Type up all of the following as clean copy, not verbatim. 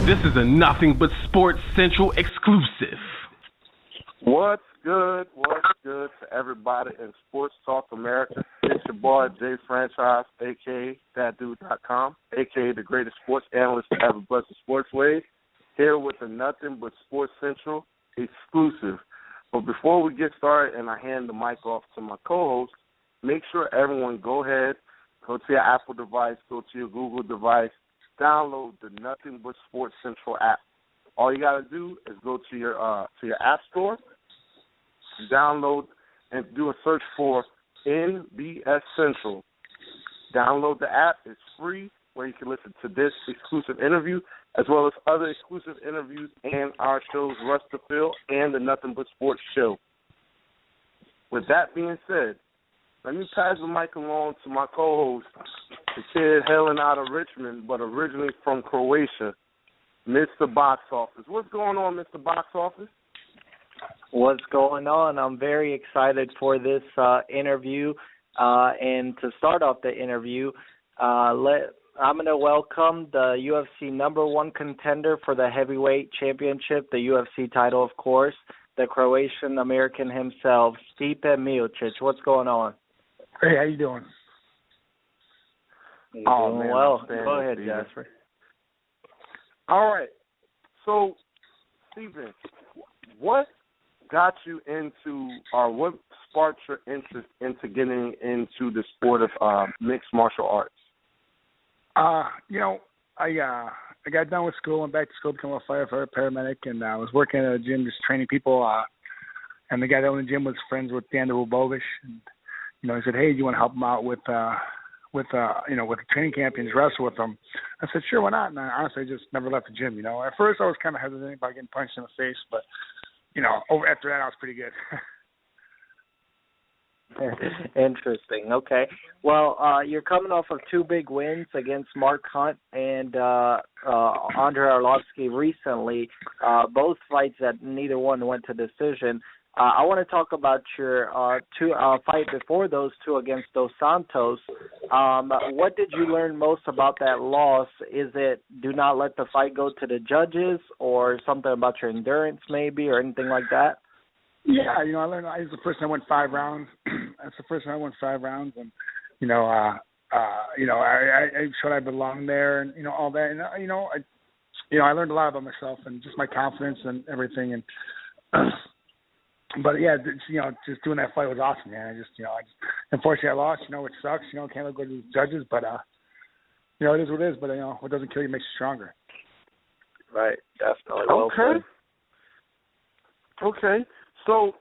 This is a Nothing But Sports Central exclusive. What's good? What's good to everybody in Sports Talk America? It's your boy, Jay Franchise, a.k.a. ThatDude.com, a.k.a. the greatest sports analyst to ever bust the sports wave, here with the Nothing But Sports Central exclusive. But before we get started and I hand the mic off to my co-host, make sure everyone go ahead, go to your Apple device, go to your Google device, download the Nothing But Sports Central app. All you got to do is go to your app store, download and do a search for NBS Central. Download the app. It's free, where you can listen to this exclusive interview as well as other exclusive interviews and our shows, Rush the Field and the Nothing But Sports show. With that being said, let me pass the mic along to my co-host, the kid hailing out of Richmond, but originally from Croatia, Mr. Box Office. What's going on, Mr. Box Office? What's going on? I'm very excited for this interview. And to start off the interview, I'm going to welcome the UFC number one contender for the heavyweight championship, the UFC title, of course, the Croatian-American himself, Stipe Miocic. What's going on? Hey, how you doing? Doing well. Go ahead, Jasper. All right. So, Steven, what got you into, or what sparked your interest into getting into the sport of mixed martial arts? I got done with school, went back to school, became a firefighter, paramedic, and I was working at a gym just training people. And the guy that owned the gym was friends with Dan Bovish, and he said, "Hey, do you want to help him out with a training camp and just wrestle with him?" I said, "Sure, why not?" And I honestly just never left the gym. At first I was kind of hesitant about getting punched in the face, but after that I was pretty good. Interesting. Okay. Well, you're coming off of two big wins against Mark Hunt and Andre Arlovsky recently, both fights that neither one went to decision. I want to talk about your fight before those two against Dos Santos. What did you learn most about that loss? Is it do not let the fight go to the judges, or something about your endurance maybe, or anything like that? Yeah, I learned. It's the first time I went 5 rounds. That's the first time I went 5 rounds, and I showed I belonged there, and all that. And I learned a lot about myself and just my confidence and everything. And but yeah, just doing that fight was awesome, man. Unfortunately I lost. Which sucks. Can't let go to the judges, but it is what it is. But what doesn't kill you makes you stronger. Right, definitely. Well said. Okay. So,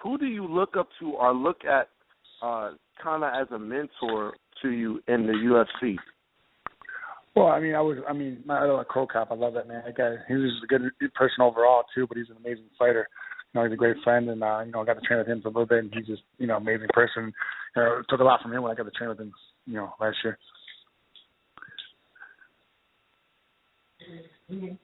who do you look up to or look at kind of as a mentor to you in the UFC? Well, my idol, Crow Cop, I love that man. That guy, he was a good person overall too, but he's an amazing fighter. He's a great friend, and I got to train with him for a little bit, and he's just amazing person. It took a lot from him when I got to train with him, last year. Mm-hmm.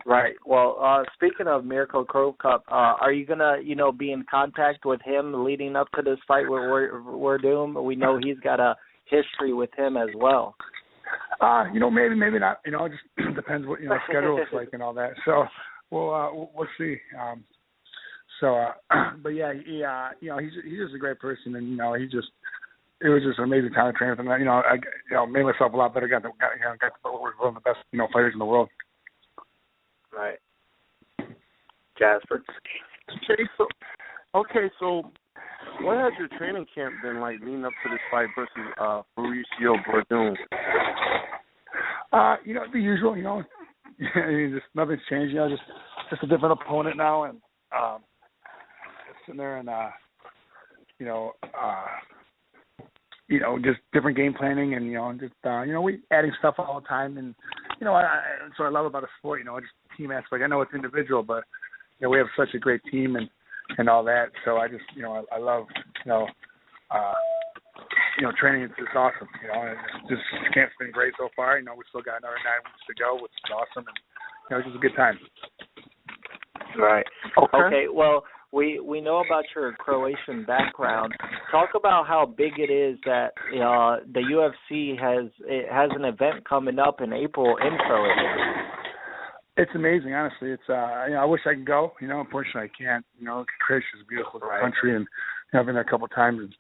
Right. Well, speaking of Miracle Crow Cup, are you gonna, be in contact with him leading up to this fight with Werdum? We know he's got a history with him as well. Maybe not. It just depends what schedule looks like and all that. So we'll see. But yeah, he's just a great person, and it was just an amazing time to train with him. I made myself a lot better. Got to work with one of the best fighters in the world. Right. Jasper. So what has your training camp been like leading up to this fight versus Mauricio Werdum? The usual, just nothing's changed, just a different opponent now, and just sitting there and just different game planning, and we adding stuff all the time, and that's what I love about the sport, just team aspect. I know it's individual, but we have such a great team and all that. So I just I love training. It's just awesome. Just camp's been great so far. We still got another 9 weeks to go, which is awesome, and it's just a good time. Right. Okay. Well, we know about your Croatian background. talk about how big it is that the UFC has an event coming up in April in Philadelphia. It's amazing, honestly. It's I wish I could go. Unfortunately I can't. Krish is a beautiful country, and I've been there a couple of times, and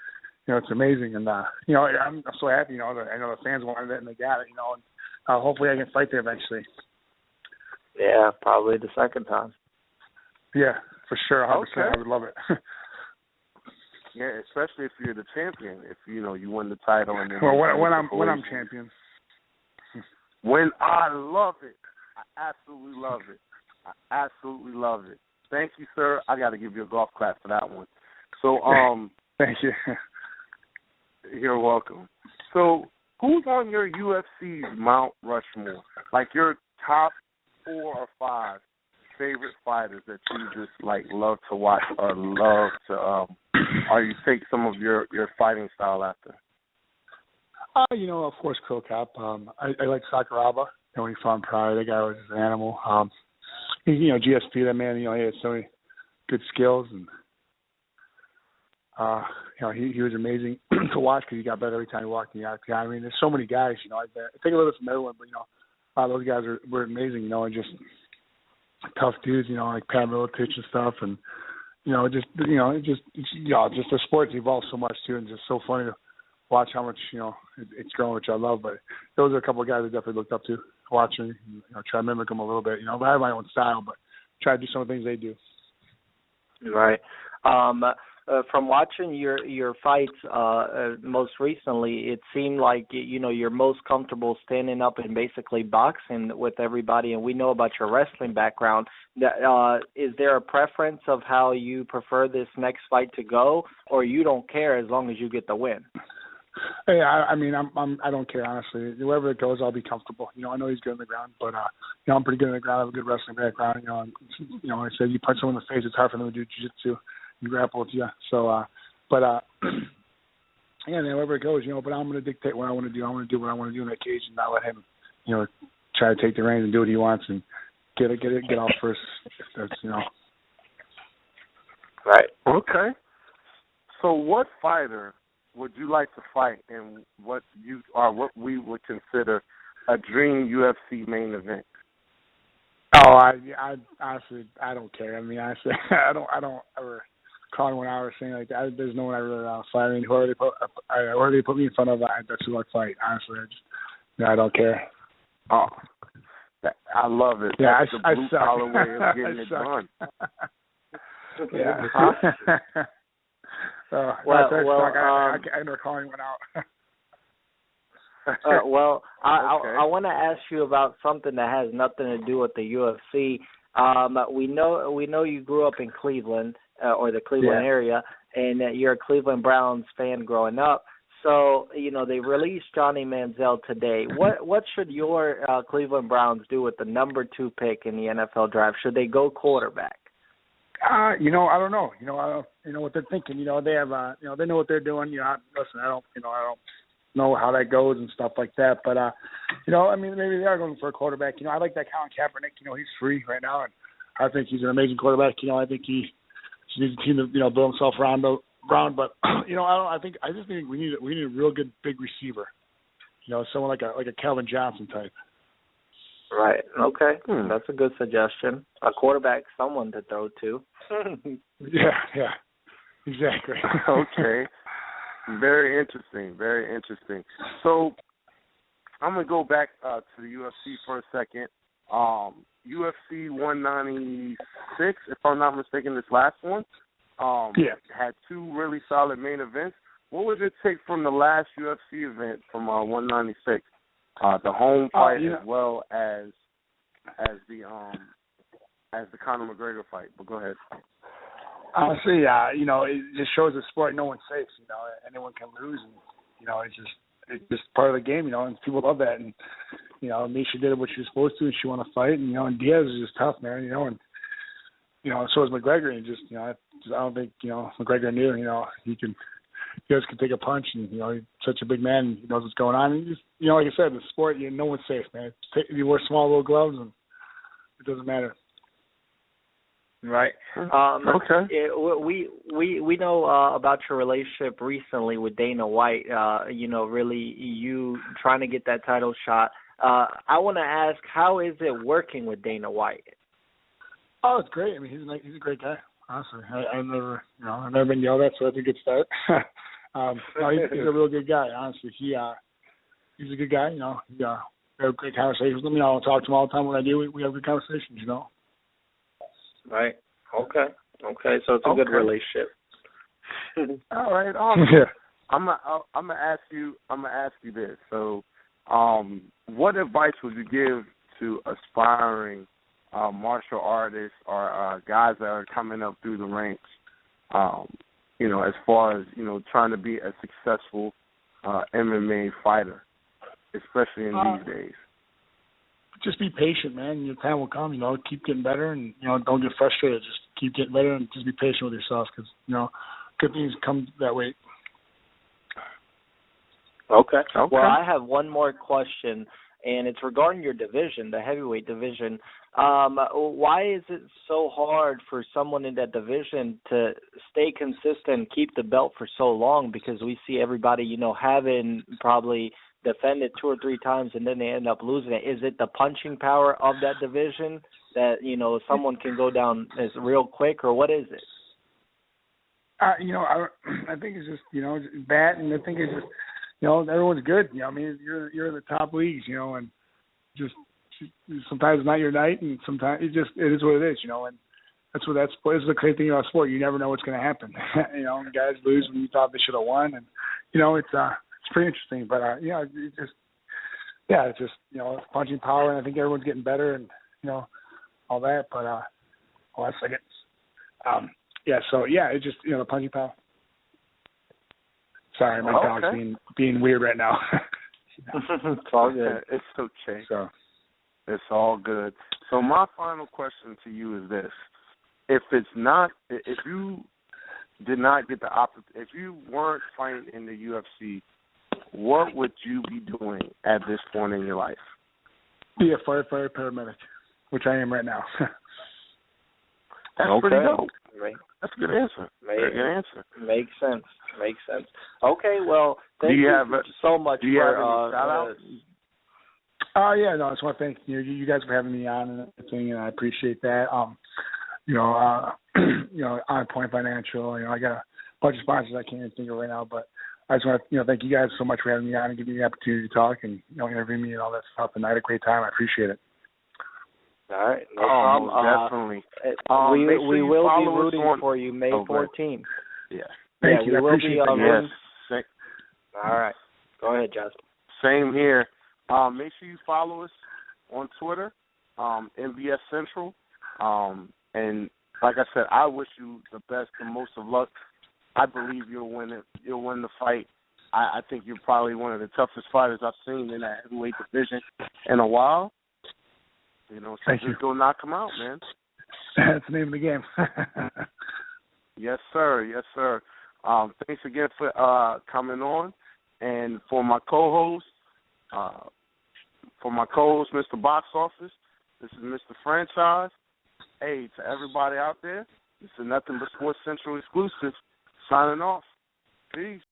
it's amazing. And I'm so happy. That I know the fans wanted it and they got it. And hopefully I can fight there eventually. Yeah, probably the second time. Yeah, for sure. 100%. Okay. I would love it. Yeah, especially if you're the champion. If you win the title and then when I'm champion. When I love it. I absolutely love it. I absolutely love it. Thank you, sir. I got to give you a golf clap for that one. So, thank you. You're welcome. So, who's on your UFC Mount Rushmore? Like your top 4 or 5 favorite fighters that you just love to watch or love to, or you take some of your fighting style after? Of course, Crow Cop. I like Sakuraba. When he fought in Pride, that guy was just an animal. GSP, that man, he had so many good skills, and he was amazing to watch because he got better every time he walked in the octagon. I mean, there's so many guys. I take a little bit from everyone, but a lot of those guys were amazing. And just tough dudes. Like Pat Miocic and stuff, and just the sport's evolved so much too, and just so funny to watch how much it's grown, which I love. But those are a couple of guys I definitely looked up to, watching, try to mimic them a little bit. I have my own style, but try to do some of the things they do. Right. From watching your fights most recently, it seemed like you're most comfortable standing up and basically boxing with everybody. And we know about your wrestling background. Is there a preference of how you prefer this next fight to go, or you don't care as long as you get the win? Hey, I don't care, honestly. Wherever it goes, I'll be comfortable. I know he's good on the ground, but I'm pretty good on the ground. I have a good wrestling background. Like I said, you punch someone in the face, it's hard for them to do jiu-jitsu and grapple with you. So, wherever it goes, but I'm going to dictate what I want to do. I want to do what I want to do in that cage and not let him, try to take the reins and do what he wants and get off first. That's Right. Okay. So, what fighter would you like to fight in what we would consider a dream UFC main event? Oh, I honestly don't care. I mean, honestly, I don't ever call anyone out or saying like that. There's no one I really want to fight. I mean, whoever they put me in front of, that's who I fight. Honestly, I don't care. Oh, I love it. Yeah, that's the blue collar way of getting it done. Yeah. I never call anyone out. I want to ask you about something that has nothing to do with the UFC. We know you grew up in Cleveland or the Cleveland area, and that you're a Cleveland Browns fan growing up. So they released Johnny Manziel today. What should your Cleveland Browns do with the number 2 pick in the NFL draft? Should they go quarterback? I don't know. I don't what they're thinking. They have they know what they're doing. Listen, I don't know how that goes and stuff like that. But maybe they are going for a quarterback. I like that Colin Kaepernick. He's free right now, and I think he's an amazing quarterback. I think he needs a team to build himself around. But I just think we need a real good big receiver. Someone like a Calvin Johnson type. Right. Okay. That's a good suggestion. A quarterback, someone to throw to. Yeah. Exactly. Okay. Very interesting. Very interesting. So I'm gonna go back to the UFC for a second. UFC 196, if I'm not mistaken, this last one. Had 2 really solid main events. What would it take from the last UFC event from 196? The home fight as well as the Conor McGregor fight. But go ahead. Honestly, it just shows the sport no one's safe. Anyone can lose, and it's just part of the game. And people love that. And Misha did what she was supposed to, and she won a fight. And Diaz is just tough, man. And so is McGregor. And I don't think McGregor knew. Diaz can take a punch, and he's such a big man. And he knows what's going on. And just, like I said, the sport, no one's safe, man. You wear small little gloves, and it doesn't matter. Right. Okay. We know about your relationship recently with Dana White. Really you trying to get that title shot. I want to ask, how is it working with Dana White? Oh, it's great. I mean, he's a great guy. Honestly, I've never been yelled at, so that's a good start. No, he's a real good guy. Honestly, he's a good guy. We have great conversations with him. I talk to him all the time. When I do, we have good conversations. Right. Okay. So it's a good relationship. All right. Awesome. Yeah. I'm gonna ask you this. So, what advice would you give to aspiring martial artists or guys that are coming up through the ranks? As far as trying to be a successful MMA fighter, especially in these days. Just be patient, man. Your time will come. Keep getting better, and don't get frustrated. Just keep getting better, and just be patient with yourself, because good things come that way. Okay. Well, I have one more question, and it's regarding your division, the heavyweight division. Why is it so hard for someone in that division to stay consistent, keep the belt for so long? Because we see everybody, having probably defended 2 or 3 times, and then they end up losing it. Is it the punching power of that division that, someone can go down as real quick, or what is it? I think it's just, that, and I think it's just, everyone's good. I mean, you're in the top leagues, and just sometimes it's not your night, and sometimes it is what it is, and this is the great thing about sport. You never know what's going to happen. Guys lose when you thought they should have won, and it's pretty interesting. But it's just punching power, and I think everyone's getting better, and all that. But hold on a second. It's just the punching power. Sorry, my dog's being weird right now. It's all good. It's okay. So it's all good. So my final question to you is this: if you did not get the opportunity, if you weren't fighting in the UFC, what would you be doing at this point in your life? Be a firefighter paramedic, which I am right now. That's pretty dope. That's a good answer. Very good answer. Makes sense. Okay, well, thank you so much. Do you have any shout-outs? Yeah, no, I just want to thank you guys for having me on and everything, and I appreciate that. On Point Financial, I got a bunch of sponsors I can't even think of right now, but I just want to, thank you guys so much for having me on and giving me the opportunity to talk and, interview me and all that stuff, and I had a great time. I appreciate it. All right, no problem. Definitely. We will be rooting for you May 14th. Yeah. Thank you. We will be Yes. All right. Go ahead, Justin. Same here. Make sure you follow us on Twitter, MBS Central. And like I said, I wish you the best and most of luck. I believe you'll win it. You'll win the fight. I think you're probably one of the toughest fighters I've seen in that heavyweight division in a while. Thank you. Just go knock him out, man. That's the name of the game. Yes, sir. Yes, sir. Thanks again for coming on. And for my co-host, Mr. Box Office, this is Mr. Franchise. Hey, to everybody out there, this is Nothing But Sports Central exclusive. Signing off. Peace.